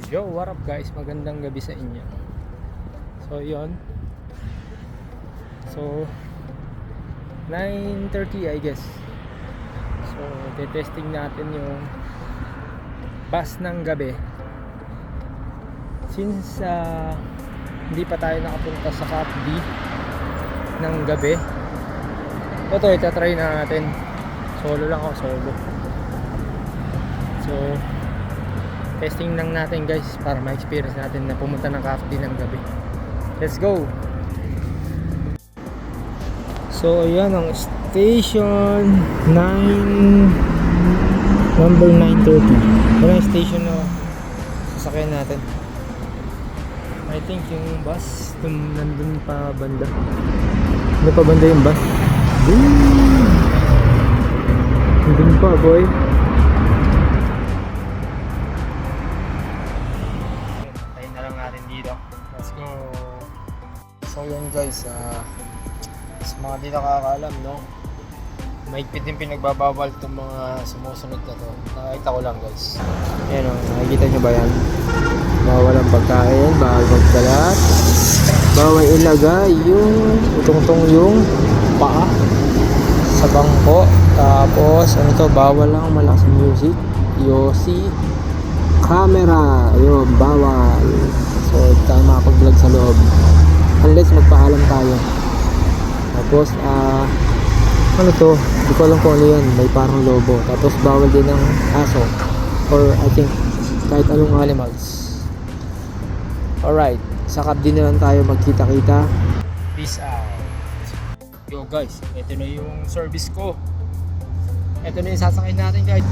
Yo, what up guys? Magandang gabi sa inyo. So, yon. So, 9:30 I guess. So, testing natin yung bus ng gabi. Since hindi pa tayo nakapunta sa Cap D ng gabi, ito itatry na natin. Solo lang ako, solo. So, testing lang natin guys para ma-experience natin na pumunta ng Cap D ng gabi. Let's go! So ayan ang station 9, number 930. Yan ang station na sasakyan natin. I think yung bus nandun pa banda. Ano pa banda yung bus? Nandun pa boy. Tayo na lang natin dito. Let's go. So yan guys, sa mga di nakakaalam, no, mahigpit din pinagbabawal itong mga sumusunod na to. Nakita ko lang guys. Ayan o, nakikita nyo ba yan? Bawal ang pagkain, bawal magkalat, bawal ilagay yung itong yung paa sa bangko. Tapos ano to, bawal lang malakas ang music, yosi, camera, ayun, bawal. So hindi tayo makapag-vlog sa loob unless magpaalam tayo. Tapos ano to, hindi ko alam kung ano yan, may parang lobo. Tapos bawal din ng aso or I think kahit anong animals. Alright, sa Cap D na lang tayo magkita-kita. Peace out. Yo guys, ito na yung service ko. Ito na yung sasakay natin guys.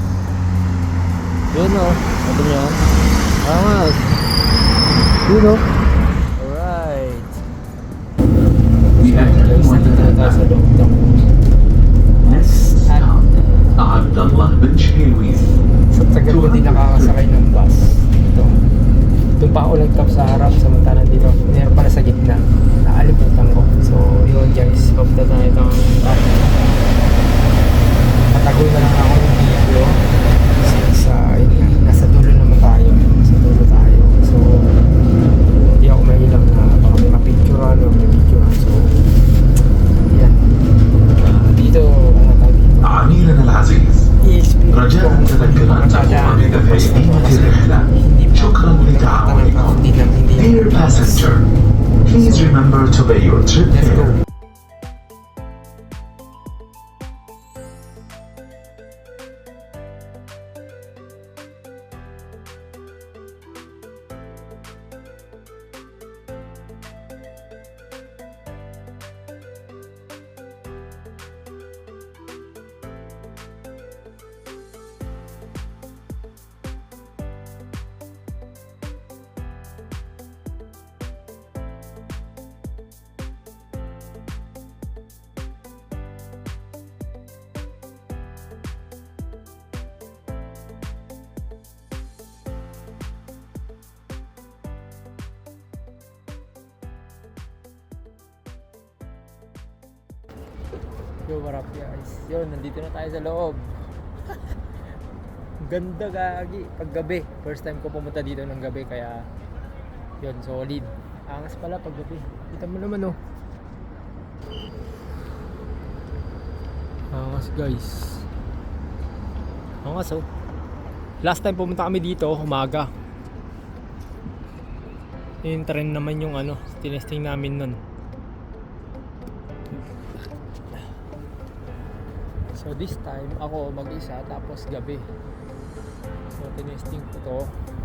Yun o, ito na yan. Angas. Yun o. Alright. عبد الله بن شهيوي. Sa tagal ko din nakakasakay ng bus. Ito. Doon pa ako nag-top sa harap, samantalang dito. Meron pala sa gitna. Naalimutan ko. So, yun guys. Hope na tayo itong patagol na lang ako ng video. Since, yun nga, nasa dulo naman tayo. Nasa dulo tayo. So, hindi ako mahilang na baka may mapicturean o may picturean. So, yan. Dito, ano tayo dito? عميلنا العزيز رجاء تذكر أن تقوم بدفع قيمة الرحلة. شكرا لتعاونكم. Dear passenger, please remember to pay your trip fare. Yo, what up guys? Yun, nandito na tayo sa loob. Ganda gagi. Pag gabi, first time ko pumunta dito ng gabi. Kaya, yun, solid. Angas pala pag gabi. Kita mo naman oh. Angas guys. Angas oh. Last time pumunta kami dito, umaga. Yung trend naman yung ano, tinesting namin nun. So this time, ako mag-isa tapos gabi. So tinesting ko to.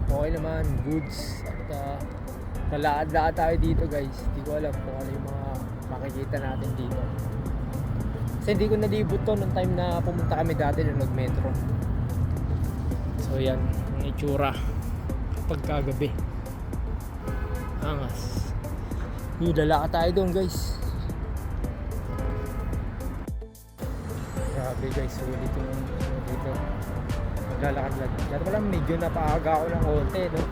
Okay naman, goods. At nalakad-lakad tayo dito guys. Hindi ko alam kung ano yung mga makikita natin dito. Kasi hindi ko nalibot to nung time na pumunta kami dati nung nag-metro. So yan, ang itsura pagkagabi. Angas. Yung lalakad tayo doon guys. Grabe guys, sulit yung dito. Maglalakad-lakad. Dati pala medyo napaaga ako ng konti, no?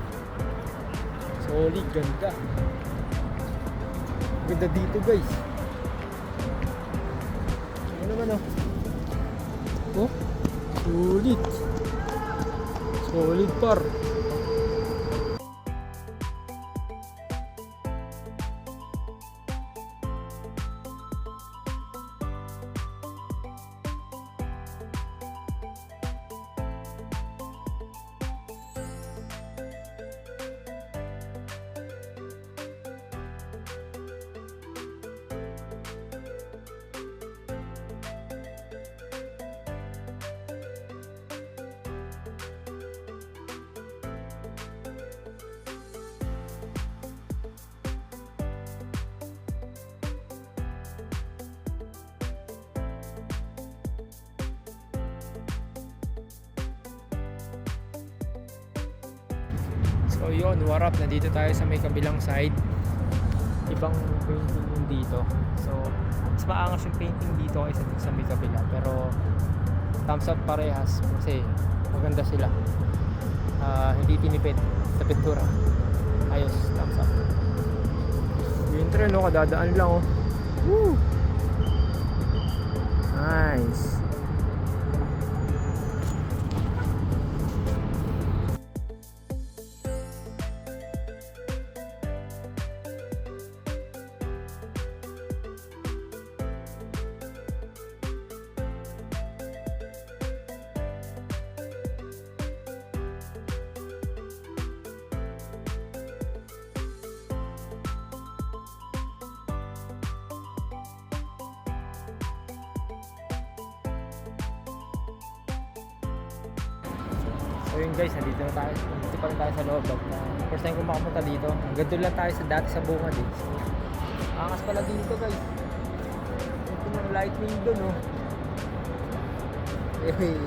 Solid, ganda. Ganda dito guys. Ano naman oh? Oh, sulit. Solid par. So yun, what up? Nandito tayo sa may kabilang side. Ibang painting yung dito. So, mas maangas yung painting dito kaysa sa may kabila. Pero, thumbs up parehas kasi maganda sila. Hindi tinipid sa pintura. Ayos, thumbs up. Yung intro, no? Kadadaan lang, oh. Woo! Nice. So yun guys, nandito na tayo. Nandito pa rin tayo sa loob. First time ko makapunta dito. Hanggang doon lang tayo sa dati sa bungad eh. So, angas pala dito guys. Ito ng lightning doon oh. Hey.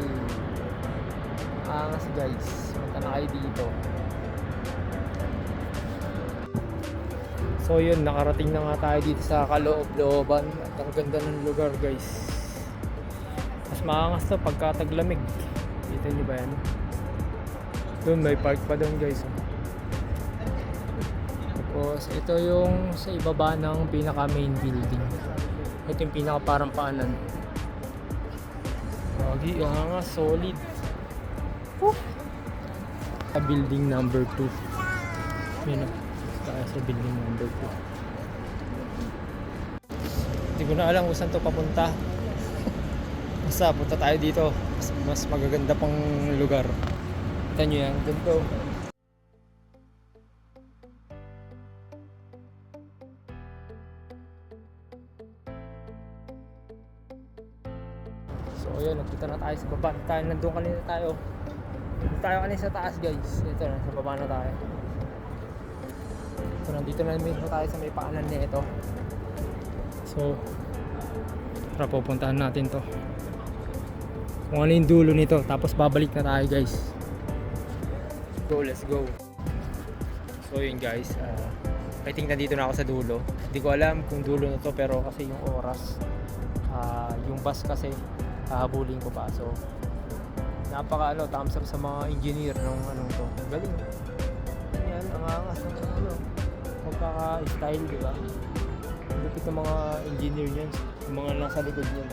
Angas guys. Punta na kayo dito. So yun, nakarating na nga tayo dito sa kaloob-looban. At ang ganda ng lugar guys. Mas maangas to pagka taglamig. Kita nyo ba yan? Doon may park pa doon guys. Tapos ito yung sa ibaba ng pinaka main building. Ito yung pinaka parang paanan. Lagi nga solid. Sa building number 2. Yun o. Tayo sa building number 2. Hindi ko na alam kung saan to papunta. Basta punta tayo dito. Mas magaganda pang lugar. Kita nyo yan, ganito. So ayun, nagpunta na tayo sa baba. Nandun kanina tayo. Nandun tayo kanina sa taas guys. Ito na, sa baba na tayo. So nandito na mismo tayo sa may paanan na ito. So tara, pupuntahan natin to. Kung ano yung dulo nito. Tapos babalik na tayo guys. Let's go. So yun guys, I think nandito na ako sa dulo. Hindi ko alam kung dulo na to, pero kasi yung oras, yung bus kasi hahabulin ko pa. So napaka thumbs up sa mga engineer ng anong to. Galing. Yan, ang angas ng ano, magkaka-style, di ba? Lupit ng mga engineer niyan, yung mga nasa likod niyan.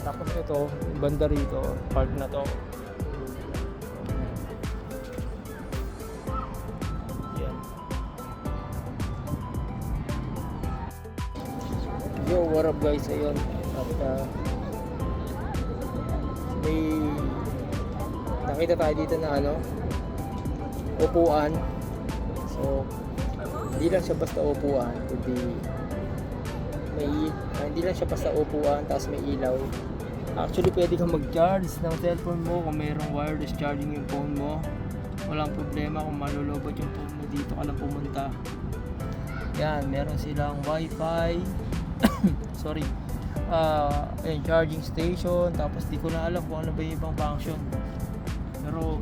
Tapos ito, banda rito, park na to. Yo, what up guys, ayun. At may nakita tayo dito na ano, upuan. So hindi lang siya basta upuan, kundi hindi lang siya basta upuan, tapos may ilaw. Actually pwede kang mag-charge ng cellphone mo kung mayroong wireless charging yung phone mo. Walang problema kung malulobot yung phone mo, dito ka lang pumunta. Yan, meron silang wifi. Sorry. Ayun, charging station. Tapos di ko na alam kung ano ba yung ibang function. Pero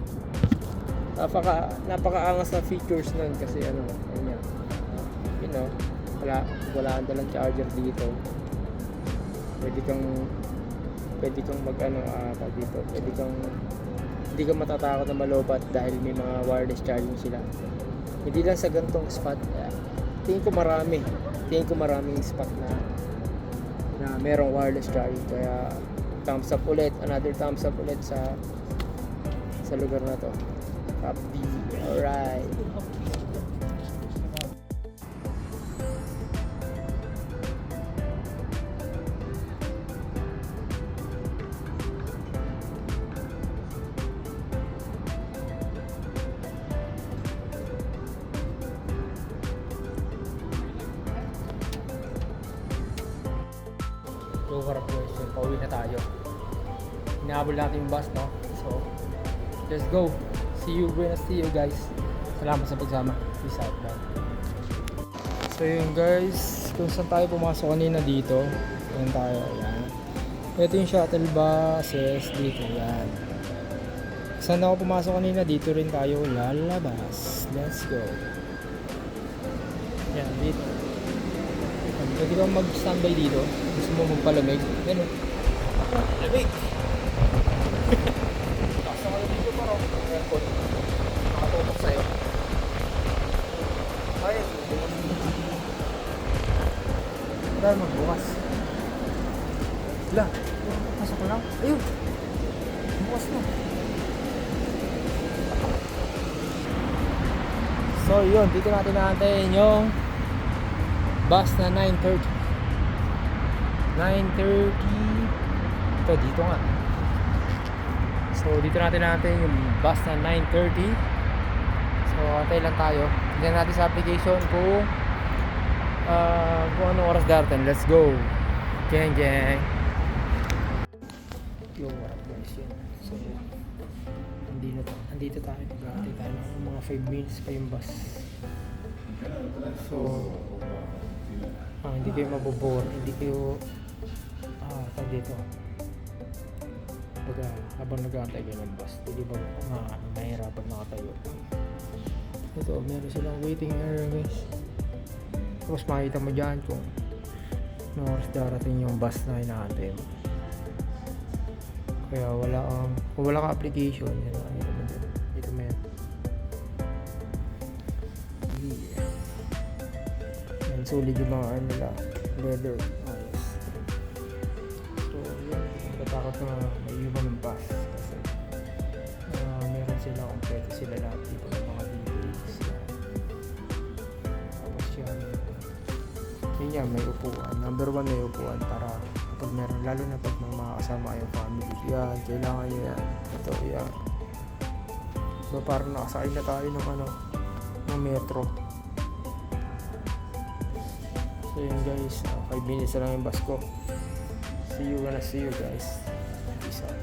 napakaangas na features nun kasi ano, ayun yan. You know, wala ang dalang charger dito. Pwede kang mag ano, dito. Hindi ka matatakot na malobat dahil may mga wireless charging sila. Hindi lang sa gantong spot. Tingin ko maraming spot na merong wireless charging, kaya thumbs up ulit, another thumbs up ulit sa sa lugar na to. Cavite. Alright. So, harap guys, yun, pauwi na tayo. Hinahabol natin yung bus, no? So, let's go. See you, buenas see you guys. Salamat sa pagsama. Peace out, bye. So yun guys, kung saan tayo pumasok kanina dito, yan tayo, yan. Ito yung shuttle buses dito, yan. Saan ako pumasok kanina, dito rin tayo lalabas. Let's go. Yan, dito. Pwede kang mag-standby dito. Gusto mo magpalamig. Yan o. Lamig! Basta ka dito parang aircon. Nakatutok sa'yo. Ay, dahil magbukas. Wala. Pasok ko lang. Ayun. Bukas na. So yun, dito natin naantayin yung bus na 9:30. 9:30. Ito, dito nga. So, dito natin yung bus na 9:30. So, antay lang tayo. Tignan natin sa application kung anong oras darating. Let's go. Gang, gang. Yung warap guys yun. So, andito tayo. Mag-aantay tayo ng mga 5 minutes pa yung bus. So, hindi kayo mabobore, hindi kayo tag dito. Baga, habang nag-aantay kayo ng bus, hindi ba mahirapan nakatayo. Ito, meron silang waiting area guys. Tapos makita mo dyan kung anong oras darating yung bus na inaantay mo. Kaya kung wala kang application, yan ang mo dyan. Dito mo yan. Sulit yung mga nila leather ayos. So yun, natakot na maiwan ng bus kasi meron sila kompleto sila lahat dito ng mga details yan. Tapos yan may upuan, number 1 may upuan para kapag meron, lalo na pag mga kasama kayong family, yan, kailangan nyo yan, ito yan. So parang nakasakay na tayo ng metro. So yun guys, 5 minutes na lang yung bus ko. See you guys. Peace out.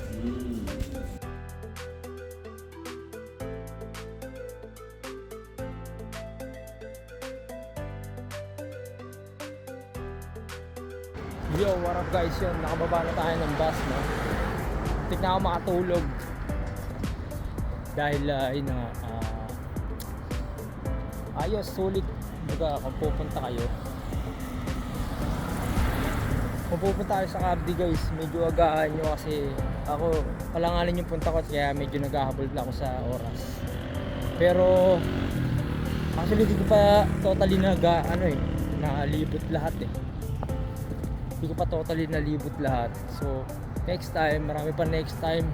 Yo, what up guys, yun, nakababa na tayo ng bus, no? Tik na ako makatulog. Dahil yun na ayos, sulit. Baga, kung pupunta kayo, kung pupunta tayo sa Cavite guys, medyo agahan nyo kasi ako, palanganin yung punta ko kaya medyo naghahabol na ako sa oras. Pero actually hindi ko pa totally nalibot lahat eh. Hindi ko pa totally nalibot lahat. So next time, marami pa next time.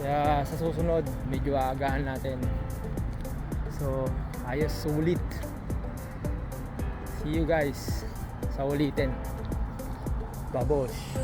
Kaya sa susunod, medyo aagahan natin. So ayos, sulit. See you guys sa ulitin. Babosh.